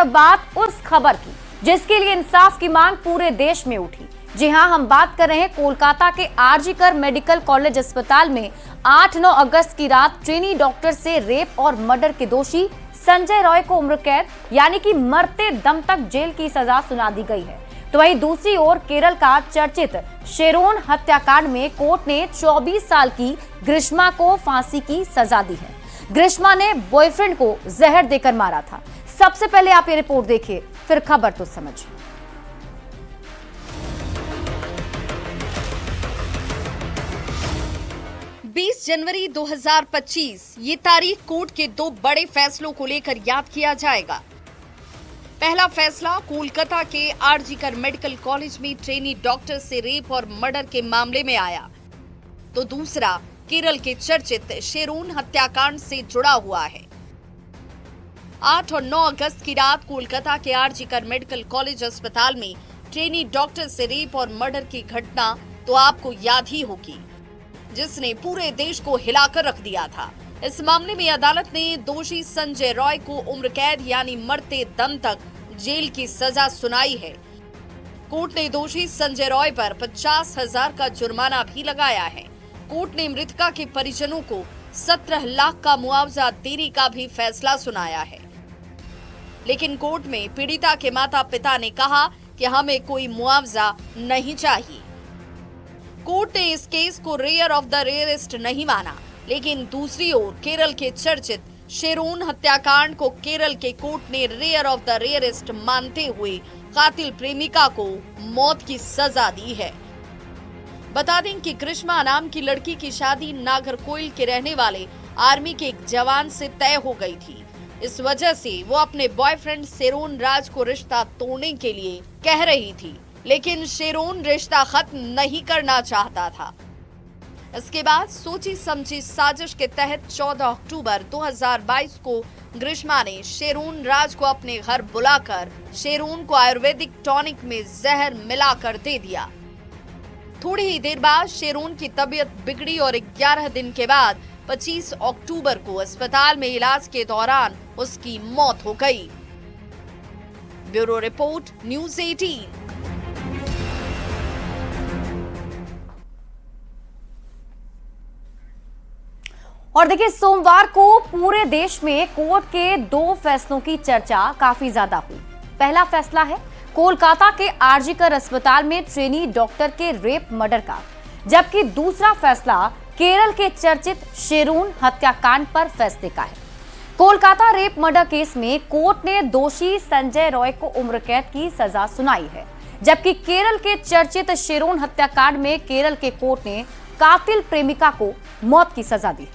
बात उस खबर की जिसके लिए इंसाफ की मांग पूरे देश में उठी। जी हां, हम बात कर रहे हैं कोलकाता के आरजी मेडिकल कॉलेज अस्पताल में 8-9 अगस्त की रात ट्रेनी डॉक्टर से रेप और मर्डर के दोषी संजय रॉय को उम्र कैद यानी कि मरते दम तक जेल की सजा सुना दी गई है। तो वहीं दूसरी ओर केरल का चर्चित शेरोन हत्याकांड में कोर्ट ने 24 साल की ग्रीष्मा को फांसी की सजा दी है। ग्रीष्मा ने बॉयफ्रेंड को जहर देकर मारा था। सबसे पहले आप ये रिपोर्ट देखिए, फिर खबर तो समझिए। 20 जनवरी 2025 ये तारीख कोर्ट के दो बड़े फैसलों को लेकर याद किया जाएगा। पहला फैसला कोलकाता के आरजी मेडिकल कॉलेज में ट्रेनी डॉक्टर से रेप और मर्डर के मामले में आया, तो दूसरा केरल के चर्चित शेरोन हत्याकांड से जुड़ा हुआ है। 8 और 9 अगस्त की रात कोलकाता के आरजी मेडिकल कॉलेज अस्पताल में ट्रेनी डॉक्टर से रेप और मर्डर की घटना तो आपको याद ही होगी, जिसने पूरे देश को हिलाकर रख दिया था। इस मामले में अदालत ने दोषी संजय रॉय को उम्र कैद यानी मरते दम तक जेल की सजा सुनाई है। कोर्ट ने दोषी संजय रॉय पर 50,000 का जुर्माना भी लगाया है। कोर्ट ने मृतका के परिजनों को 17 लाख का मुआवजा देने का भी फैसला सुनाया है। लेकिन कोर्ट में पीड़िता के माता पिता ने कहा कि हमें कोई मुआवजा नहीं चाहिए। कोर्ट ने इस केस को रेयर ऑफ द रेयरेस्ट नहीं माना, लेकिन दूसरी ओर केरल के चर्चित शेरोन हत्याकांड को केरल के कोर्ट ने रेयर ऑफ द रेयरेस्ट मानते हुए कातिल प्रेमिका को मौत की सजा दी है। बता दें कि ग्रीष्मा नाम की लड़की की शादी नागरकोइल के रहने वाले आर्मी के एक जवान से तय हो गई थी। इस वजह से वो अपने बॉयफ्रेंड शेरोन राज को रिश्ता तोड़ने के लिए कह रही थी, लेकिन शेरोन रिश्ता खत्म नहीं करना चाहता था। इसके बाद सोची समझी साजिश के तहत 14 अक्टूबर 2022 को ग्रीष्मा ने शेरोन राज को अपने घर बुलाकर शेरोन को आयुर्वेदिक टॉनिक में जहर मिलाकर दे दिया। थोड़ी ही देर बाद शेरोन की तबीयत बिगड़ी और 11 दिन के बाद 25 अक्टूबर को अस्पताल में इलाज के दौरान उसकी मौत हो गई। Bureau report, news 18। और देखिए, सोमवार को पूरे देश में कोर्ट के दो फैसलों की चर्चा काफी ज्यादा हुई। पहला फैसला है कोलकाता के आरजी अस्पताल में ट्रेनी डॉक्टर के रेप मर्डर का, जबकि दूसरा फैसला केरल के चर्चित शेरोन हत्याकांड पर फैसले का है। कोलकाता रेप मर्डर केस में कोर्ट ने दोषी संजय रॉय को उम्र कैद की सजा सुनाई है, जबकि केरल के चर्चित शेरोन हत्याकांड में केरल के कोर्ट ने कातिल प्रेमिका को मौत की सजा दी।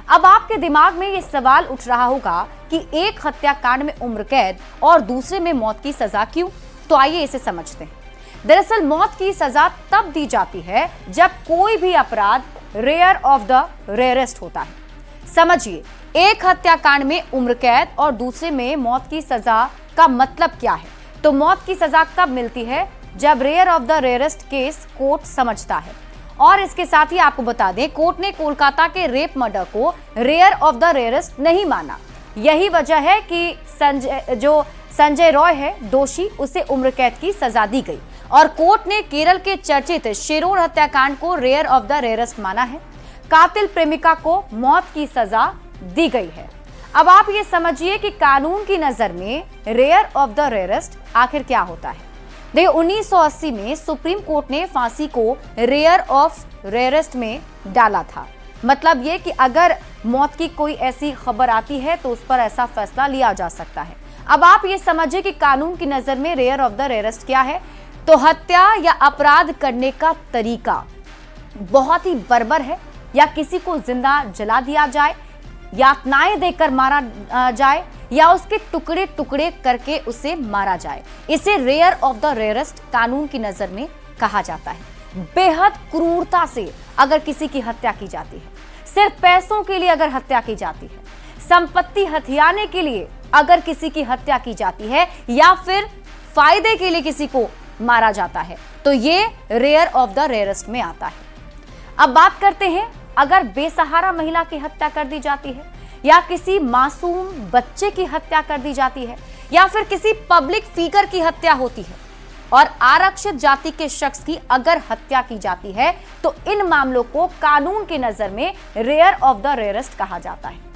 अब आपके दिमाग में ये सवाल उठ रहा होगा कि एक हत्याकांड में उम्र कैद और दूसरे में मौत की सजा क्यों? तो आइए इसे समझते हैं। दरअसल मौत की सजा तब दी जाती है जब कोई भी अपराध रेयर ऑफ द रेयरेस्ट होता है। समझिए, एक हत्याकांड में उम्र कैद और दूसरे में मौत की सजा का मतलब क्या है? तो मौत की सजा कब मिलती है? जब rare of the rarest case court समझता है। और इसके साथ ही आपको बता दें, कोर्ट ने कोलकाता के रेप मर्डर को रेयर ऑफ द रेयरेस्ट नहीं माना। यही वजह है कि संजय रॉय है दोषी, उसे उम्र कैद की सजा दी गई और कोर्ट ने केरल के चर्चित शेरोन हत्याकांड को रेयर ऑफ द रेयरेस्ट माना है। कातिल प्रेमिका को मौत की सजा दी गई है। अब आप ये समझिए कि कानून की नजर में रेयर ऑफ द रेयरेस्ट आखिर क्या होता है। देखिए, 1980 में सुप्रीम कोर्ट ने फांसी को रेयर ऑफ रेयरेस्ट में डाला था। मतलब ये कि अगर मौत की कोई ऐसी खबर आती है तो उस पर ऐसा फैसला लिया जा सकता है। अब आप ये समझिए कि कानून की नजर में रेयर ऑफ द रेयरेस्ट क्या है। तो हत्या या अपराध करने का तरीका बहुत ही बर्बर है, या किसी को जिंदा जला दिया जाए, यातनाएं देकर मारा जाए, या उसके टुकड़े टुकड़े करके उसे मारा जाए। इसे रेयर ऑफ द रेयरेस्ट कानून की नजर में कहा जाता है। बेहद क्रूरता से अगर किसी की हत्या की जाती है, सिर्फ पैसों के लिए अगर हत्या की जाती है, संपत्ति हथियाने के लिए अगर किसी की हत्या की जाती है, या फिर फायदे के लिए किसी को मारा जाता है, तो ये रेयर ऑफ द रेयरेस्ट में आता है। अब बात करते हैं, अगर बेसहारा महिला की हत्या कर दी जाती है, या किसी मासूम बच्चे की हत्या कर दी जाती है, या फिर किसी पब्लिक फिगर की हत्या होती है और आरक्षित जाति के शख्स की अगर हत्या की जाती है तो इन मामलों को कानून की नजर में रेयर ऑफ द रेयरेस्ट कहा जाता है।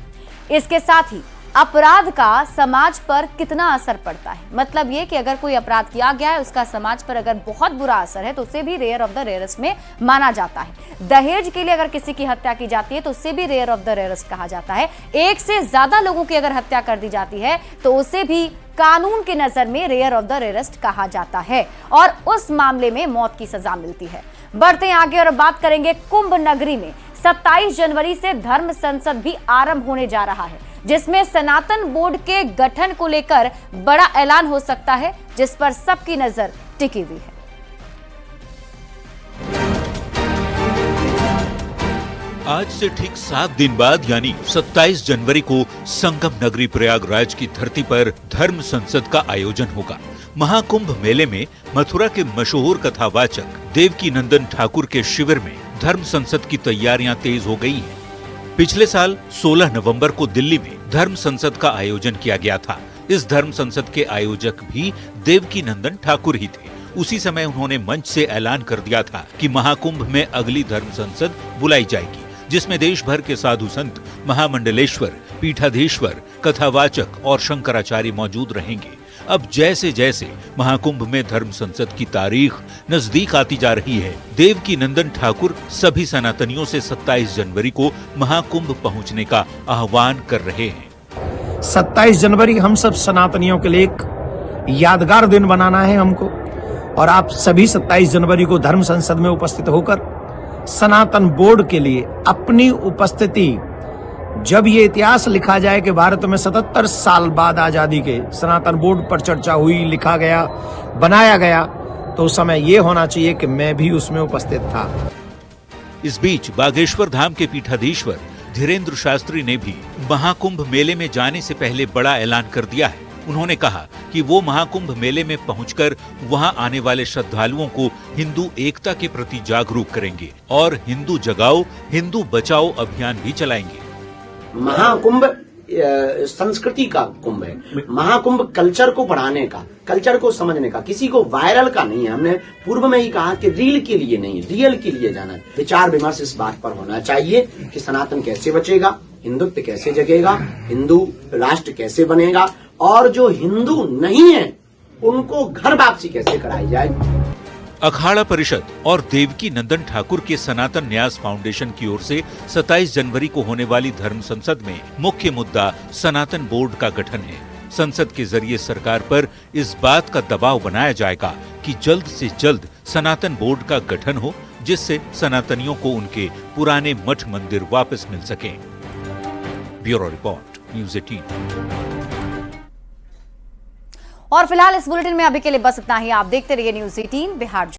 इसके साथ ही अपराध का समाज पर कितना असर पड़ता है, मतलब ये कि अगर कोई अपराध किया गया है उसका समाज पर अगर बहुत बुरा असर है तो उसे भी रेयर ऑफ द रेयरेस्ट में माना जाता है। दहेज के लिए अगर किसी की हत्या की जाती है तो उसे भी रेयर ऑफ द रेयरेस्ट कहा जाता है। एक से ज्यादा लोगों की अगर हत्या कर दी जाती है तो उसे भी कानून की नजर में रेयर ऑफ द रेयरेस्ट कहा जाता है और उस मामले में मौत की सजा मिलती है। बढ़ते हैं आगे और बात करेंगे कुंभ नगरी में 27 जनवरी से धर्म संसद भी आरंभ होने जा रहा है, जिसमें सनातन बोर्ड के गठन को लेकर बड़ा ऐलान हो सकता है, जिस पर सबकी नजर टिकी हुई है। आज से ठीक 7 दिन बाद यानी 27 जनवरी को संगम नगरी प्रयागराज की धरती पर धर्म संसद का आयोजन होगा। महाकुंभ मेले में मथुरा के मशहूर कथावाचक देवकी नंदन ठाकुर के शिविर में धर्म संसद की तैयारियां तेज हो गई हैं। पिछले साल 16 नवंबर को दिल्ली में धर्म संसद का आयोजन किया गया था। इस धर्म संसद के आयोजक भी देवकी नंदन ठाकुर ही थे। उसी समय उन्होंने मंच से ऐलान कर दिया था कि महाकुंभ में अगली धर्म संसद बुलाई जाएगी, जिसमें देश भर के साधु संत, महामंडलेश्वर, पीठाधीश्वर, कथावाचक और शंकराचार्य मौजूद रहेंगे। अब जैसे जैसे महाकुंभ में धर्म संसद की तारीख नजदीक आती जा रही है, देवकी नंदन ठाकुर सभी सनातनियों से 27 जनवरी को महाकुंभ पहुंचने का आह्वान कर रहे हैं। 27 जनवरी हम सब सनातनियों के लिए एक यादगार दिन बनाना है हमको, और आप सभी 27 जनवरी को धर्म संसद में उपस्थित होकर सनातन बोर्ड के लिए अपनी उपस्थिति, जब ये इतिहास लिखा जाए कि भारत में 77 साल बाद आजादी के सनातन बोर्ड पर चर्चा हुई, लिखा गया, बनाया गया, तो उस समय ये होना चाहिए कि मैं भी उसमें उपस्थित था। इस बीच बागेश्वर धाम के पीठाधीश्वर धीरेन्द्र शास्त्री ने भी महाकुंभ मेले में जाने से पहले बड़ा ऐलान कर दिया है। उन्होंने कहा कि वो महाकुंभ मेले में पहुंचकर वहां आने वाले श्रद्धालुओं को हिंदू एकता के प्रति जागरूक करेंगे और हिंदू जगाओ हिंदू बचाओ अभियान भी चलाएंगे। महाकुंभ संस्कृति का कुंभ है। महाकुंभ कल्चर को बढ़ाने का, कल्चर को समझने का, किसी को वायरल का नहीं है। हमने पूर्व में ही कहा कि रील के लिए नहीं, रियल के लिए जाना है। विचार विमर्श इस बात पर होना चाहिए कि सनातन कैसे बचेगा, हिंदुत्व कैसे जगेगा, हिंदू राष्ट्र कैसे बनेगा, और जो हिंदू नहीं है उनको घर वापसी कैसे कराई जाए। अखाड़ा परिषद और देवकी नंदन ठाकुर के सनातन न्यास फाउंडेशन की ओर से 27 जनवरी को होने वाली धर्म संसद में मुख्य मुद्दा सनातन बोर्ड का गठन है। संसद के जरिए सरकार पर इस बात का दबाव बनाया जाएगा कि जल्द से जल्द सनातन बोर्ड का गठन हो, जिससे सनातनियों को उनके पुराने मठ मंदिर वापस मिल सकें। Bureau report, news 18। और फिलहाल इस बुलेटिन में अभी के लिए बस इतना ही। आप देखते रहिए न्यूज़ 18 बिहार।